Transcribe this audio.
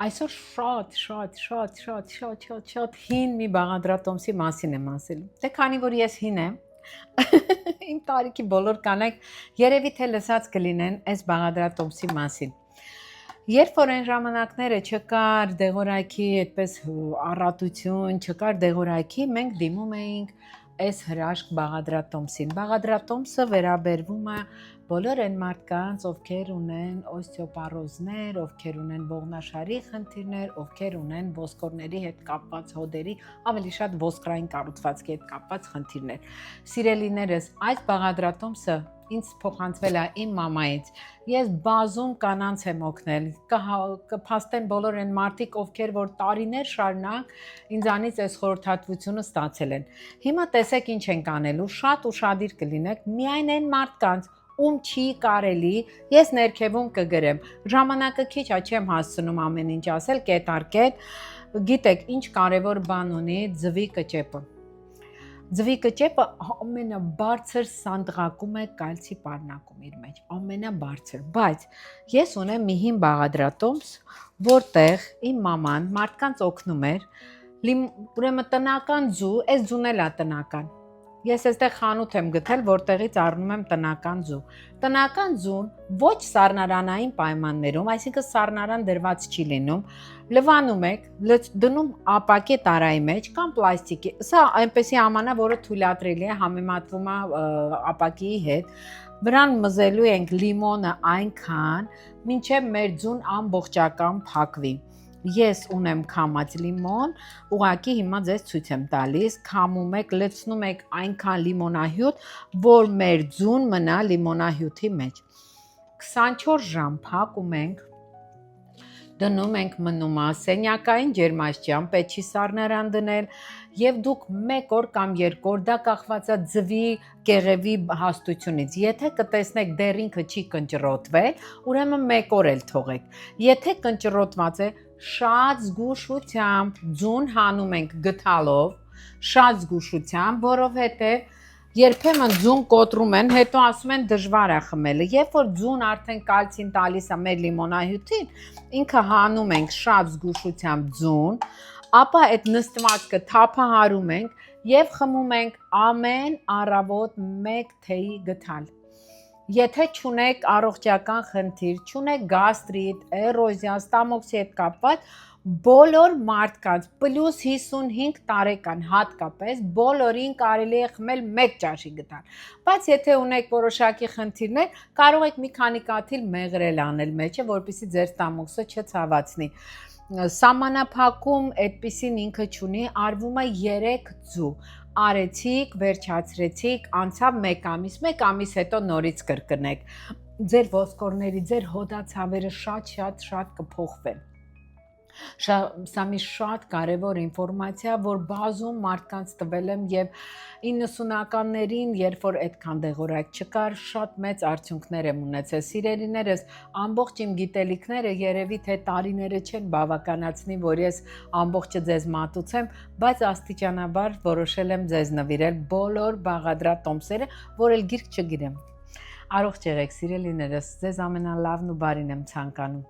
Այսօր շատ հին մի բաղադրատոմսի մասին եմ ասելու։ Դե քանի որ ես հին եմ, իմ տարիքի բոլոր կանայք երևի թե լսած կլինեն այս բաղադրատոմսի մասին։ Երբ որ այն ժամանակները չկար դեղորայքի այդպես առատություն, չկար դեղորայքի, մենք դիմում էինք այս հրաշք բաղադրատոմսին։ Բաղադրատոմսը վերաբերվում է բոլոր այն մարդկանց, ովքեր ունեն օստեոպարոզներ, ովքեր ունեն ողնաշարի խնդիրներ, ովքեր ունեն ոսկորների հետ կապված հոդերի, ավելի շատ ոսկրային կառուցվածքի հետ կապված խնդիրներ։ Սիրելիներս, այս բաղադրատոմսը ինձ փոխանցվել է իմ մամայից։ Ես բազում կանանց եմ օգնել, կփաստեն բոլոր այն մարդիկ, ովքեր որ տարիներ շարունակ ինձանից այս խորհրդատվությունը ստացել են։ Հիմա տեսեք ինչ ենք անելու, շատ ուշադիր կլինեք, միայն այն մարդկանց, ում չի կարելի, ես ներքևում կգրեմ։ Ժամանակը քիչ է, չեմ հասցնում ամեն ինչ ասել, կետ առ կետ։ Գիտեք, ինչ կարևոր բան ունի ձվի կճեպը։ Ձվի կճեպը ամենաբարձր սանդղակում է կալցի պարունակում իր մեջ, ամենաբարձր, բայց ես ունեմ մի հին բաղադրատոմս, որտեղ իմ մաման մարդկանց օգնում էր, ուրեմն տնական ձու, այս ձուն էլ է տնական։ Ես այստեղ խանութ եմ գտել, որտեղից առնում եմ տնական ձու։ Տնական ձուն ոչ սառնարանային պայմաններում, այսինքն սառնարան դրված չի լինում, լվանում եք, դնում ապակի տարայի մեջ կամ պլաստիկի։ Սա այնպեսի ամանա, որը թույլատրելի է, համեմատվում է ապակիի հետ։ Վրան մզելու ենք լիմոնը այնքան, մինչև մեր ձուն ամբողջական փակվի։ Ես ունեմ քամած լիմոն, ուղղակի հիմա ձեզ ցույց եմ տալիս, քամում եք, լցնում եք այնքան լիմոնահյութ, որ մեր ձուն մնա լիմոնահյութի մեջ։ 24 ժամ փակում ենք, դնում ենք մնում է սենյակային ջերմաստիճան, պետք չի սառնարան դնել, եւ դուք 1 օր կամ 2 օր, դա կախված է ձվի կեղևի հաստությունից։ Եթե կտեսնեք դեռ ինքը չի կնճռոտվել, ուրեմն 1 օր էլ թողեք։ Եթե կնճռոտված է, շատ զգուշությամբ ձուն հանում ենք գդալով, շատ զգուշությամբ, որովհետև երբեմն ձուն կոտրում են, հետո ասում են դժվար է խմելը։ Երբ որ ձուն արդեն կալցին տալիս է մեր լիմոնահյութին, ինքը հանում ենք շատ զգուշությամբ ձուն, ապա այդ նստվածքը թափահարում ենք եւ խմում ենք ամեն առավոտ 1 թեյի գդալ։ Եթե չունեք առողջական խնդիր, չունեք գաստրիտ, էրոզիա, ստամոքսի հետ կապված, բոլոր մարդկանց պլյուս 55 տարեկան հատկապես բոլորին կարելի է խմել 1 ճաշի գդալ։ Բայց եթե ունեք որոշակի խնդիրներ, կարող եք մի քանի կաթիլ մեղրել անել մեջը, որպեսզի ձեր ստամոքսը չցավացնի։ Սահմանափակում այդպիսին ինքը չունի, արվում է 3 ձու։ Արեցիք, վերջացրեցիք, անցավ 1 ամիս, 1 ամիս հետո նորից կրկնեք։ Ձեր ոսկորների, ձեր հոդացավերը շատ կփոխվեն։ Սա մի շատ կարևոր ինֆորմացիա, որ բազում մարդկանց տվել եմ եւ 90-ականներին, երբ որ այդքան դեղորայք չկար, շատ մեծ արդյունքներ եմ ունեցել։ Սիրելիներս, ամբողջ իմ գիտելիքները երևի թե տարիները չեն բավականացնի, որ ես ամբողջը ձեզ մատուցեմ, բայց աստիճանաբար որոշել եմ ձեզ նվիրել բոլոր բաղադրատոմսերը, որ էլ գիրք չգիրեմ։ Առողջ եղեք, սիրելիներս, ձեզ ամենալավն ու բարին եմ ցանկանում։